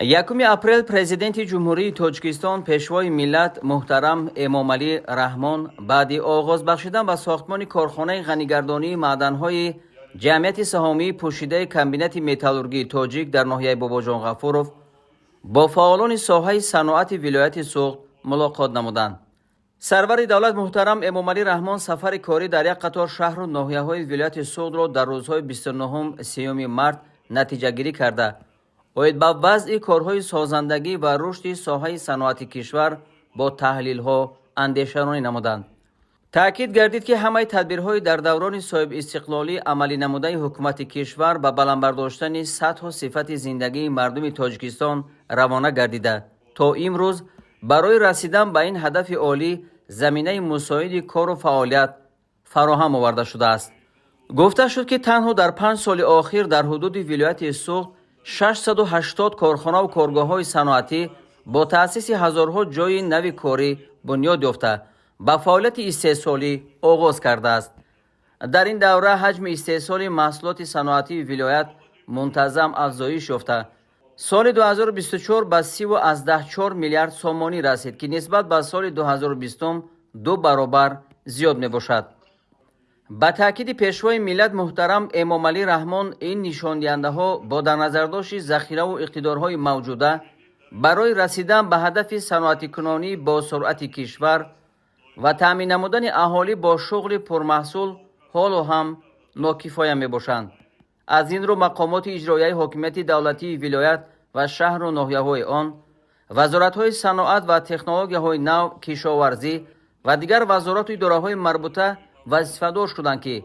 یکم اپریل президенти ҷумҳурии тоҷикистон пешвои миллат муҳтарам эмомалӣ раҳмон баъди оғоз бахшидан ба сохтмони корхонаи ғанигардонии маъданҳои ҷамъияти саҳомии пӯшидаи комбинати металлургии тоҷик дар ноҳияи бобоҷон ғафуров бо фаъолони соҳаи саноати вилояти суғд мулоқот намуданд. сарвари давлат муҳтарам эмомалӣ раҳмон сафари корӣ дар як қатор шаҳру ноҳияҳои вилояти суғдро дар рӯзҳои 29-30 март натиҷагирӣ карда оид ба вазъи корҳои созандагӣ ва рушди соҳаи саноати кишвар бо таҳлилҳо андешаронӣ намуданд. таъкид гардид ки ҳамаи тадбирҳои дар даврони соҳибистиқлолӣ амалӣ намудаи ҳукумати кишвар ба баландбардоштани сатҳу сифати зиндагии мардуми тоҷикистон равона гардида то имрӯз барои расидан ба ин ҳадафи олӣ заминаи мусоиди кору фаъолият фароҳам оварда шудааст. гуфта шуд ки танҳо дар 5 соли охир дар ҳудуди вилояти суғд 680 корхонаву коргоҳҳои саноатӣ бо таъсиси ҳазорҳо ҷойи нави корӣ бунёд ёфта ба фаъолияти истеҳсолӣ оғоз кардааст. дар ин давра ҳаҷми истеҳсоли маҳсулоти саноатии вилоят мунтазам афзоиш ёфта соли 2024 ба 3.4 миллиард сомонӣ расид ки нисбат ба соли 2020 ду баробар зиёд мебошад. ба таъкиди пешвои миллат муҳтарам эмомалӣ раҳмон ин нишондиҳандаҳо бо дар назардошти захираву иқтидорҳои мавҷуда барои расидан ба ҳадафи саноатикунонии босуръати кишвар ва таъмин намудани аҳолӣ бо шуғли пурмаҳсул ҳолу ҳам нокифоя мебошанд. аз ин рӯ мақомоти иҷроияи ҳокимияти давлатии вилоят ва шаҳру ноҳияҳои он, вазоратҳои саноат ва технологияҳои нав, кишоварзӣ ва дигар вазорату идораҳои марбута вазифадор шуданд ки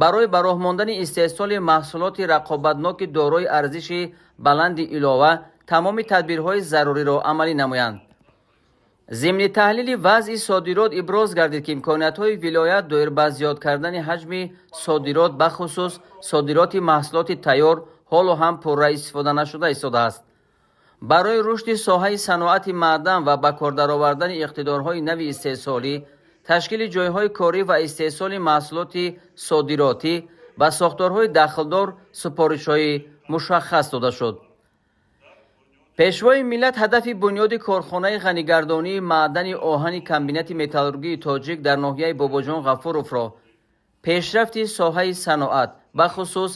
барои ба роҳ мондани истеҳсоли маҳсулоти рақобатноки дорои арзиши баланди илова тамоми тадбирҳои заруриро амалӣ намоянд. зимни таҳлили вазъи содирот иброз гардид ки имкониятҳои вилоят доир ба зиёд кардани ҳаҷми содирот бахусус содироти маҳсулоти тайёр ҳолу ҳам пурраистифоданашуда истодааст. барои рушди соҳаи саноати маъдан ва ба кор даровардани иқтидорҳои нави истеҳсолӣ ташкили ҷойҳои корӣ ва истеҳсоли маҳсулоти содиротӣ ба сохторҳои дахлдор супоришҳои мушаххас дода шуд. пешвои миллат ҳадафи бунёди корхонаи ғанигардонии маъдани оҳани комбинати металлургии тоҷик дар ноҳияи бобоҷон ғафуровро пешрафти соҳаи саноат бахусус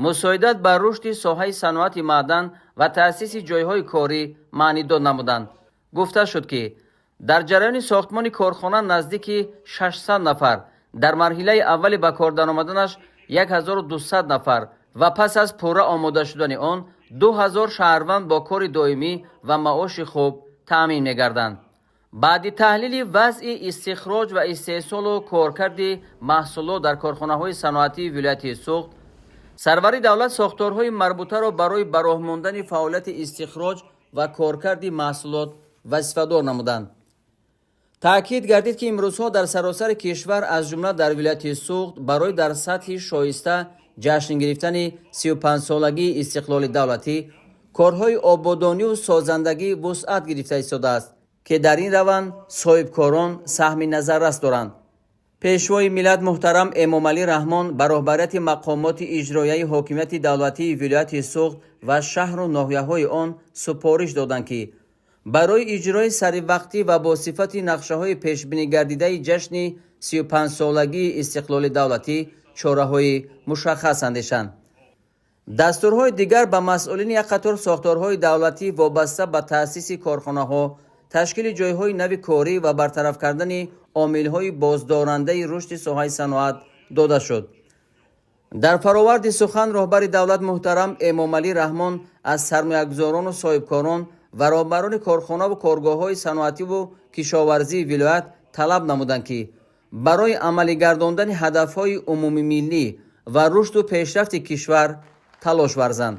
мусоидат ба рушди соҳаи саноати маъдан ва таъсиси ҷойҳои корӣ маънидод намуданд. гуфта шуд ки дар ҷараёни сохтмони корхона наздики 600 нафар, дар марҳилаи аввали ба кор даромаданаш 1200 нафар ва пас аз пурра омода шудани он 2000 шаҳрванд бо кори доимӣ ва маоши хуб таъмин мегарданд. баъди таҳлили вазъи истихроҷ ва истеҳсолу коркарди маҳсулот дар корхонаҳои саноатии вилояти суғд, сарвари давлат сохторҳои марбутаро барои ба роҳ мондани фаъолияти истихроҷ ва коркарди маҳсулот вазифадор намуданд. таъкид гардид ки имрӯзҳо дар саросари кишвар аз ҷумла дар вилояти суғд барои дар сатҳи шоиста ҷашн гирифтани 35-солагии истиқлоли давлатӣ корҳои ободониву созандагӣ вусъат гирифта истодааст ки дар ин раванд соҳибкорон саҳми назаррас доранд. пешвои миллат муҳтарам эмомалӣ раҳмон ба роҳбарияти мақомоти иҷроияи ҳокимияти давлатии вилояти суғд ва шаҳру ноҳияҳои он супориш доданд ки барои иҷрои саривақтӣ ва бо сифати нақшаҳои пешбинигардидаи ҷашни 35-солагии истиқлоли давлатӣ чораҳои мушаххас андешанд. дастурҳои дигар ба масъулини як қатор сохторҳои давлатӣ вобаста ба таъсиси корхонаҳо, ташкили ҷойҳои нави корӣ ва бартараф кардани омилҳои боздорандаи рушди соҳаи саноат дода шуд. дар фароварди сухан роҳбари давлат муҳтарам эмомалӣ раҳмон аз сармоягузорону соҳибкорон ва роҳбарони корхонаву коргоҳҳои саноативу кишоварзии вилоят талаб намуданд ки барои амалӣ гардондани ҳадафҳои умумимиллӣ ва рушду пешрафти кишвар талош варзанд.